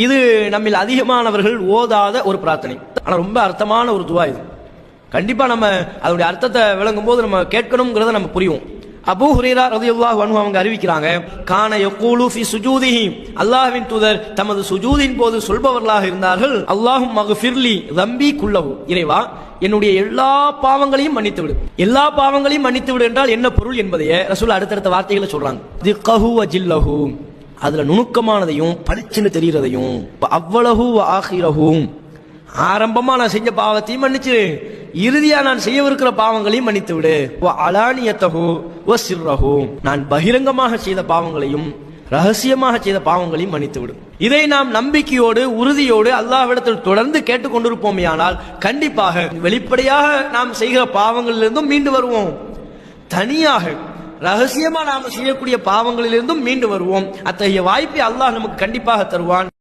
இது நம்மில் அதிகமானவர்கள் ஓதாத ஒரு பிரார்த்தனை. ஆனா ரொம்ப அர்த்தமான ஒரு துவா இது. கண்டிப்பா நம்ம அதோட அர்த்தத்தை விளங்கும் போது நம்ம கேட்கணும்ங்கிறத நம்ம புரியும். அபூ ஹுரைரா ரலியல்லாஹு அன்ஹு அவங்க அறிவிக்கிறாங்க, கான யகூலு ஃபி சுஜூதிஹி, அல்லாஹ்வின் தூதர் தமது சுஜூதின் போது சொல்பவர்களாக இருந்தார்கள், அல்லாஹும்ம ஃபிர்லி தம்பி குல்லஹு, இறைவா என்னுடைய எல்லா பாவங்களையும் மன்னித்து விடு. எல்லா பாவங்களையும் மன்னித்து விடு என்றால் என்ன பொருள் என்பதையே ரசூல் அடுத்தடுத்த வார்த்தைகளை சொல்றாங்க. திக்கஹு வ ஜில்லஹு, அதுல நுணுக்கமானதையும் பளிச்சுன்னு தெரிகிறதையும், அவ்வளஹு வ ஆகிரஹு, ஆரம்பமா நான் செஞ்ச பாவத்தையும் மன்னிச்சிரு, இறுதியா நான் செய்யவிருக்கிற பாவங்களையும் மன்னித்து விடு. அலானியத்தஹு வ சிர்ரஹு, நான் பகிரங்கமாக செய்த பாவங்களையும் ரகசியமாக செய்த பாவங்களையும் மன்னித்து விடு. இதை நாம் நம்பிக்கையோடு உறுதியோடு அல்லாஹ்விடத்தில் தொடர்ந்து கேட்டுக் கொண்டிருப்போமேயானால் கண்டிப்பாக வெளிப்படையாக நாம் செய்கிற பாவங்களிலிருந்தும் மீண்டு வருவோம், தனியாக ரகசியமா நாம் செய்யக்கூடிய பாவங்களிலிருந்தும் மீண்டு வருவோம். அத்தகைய வாய்ப்பை அல்லாஹ் நமக்கு கண்டிப்பாக தருவான்.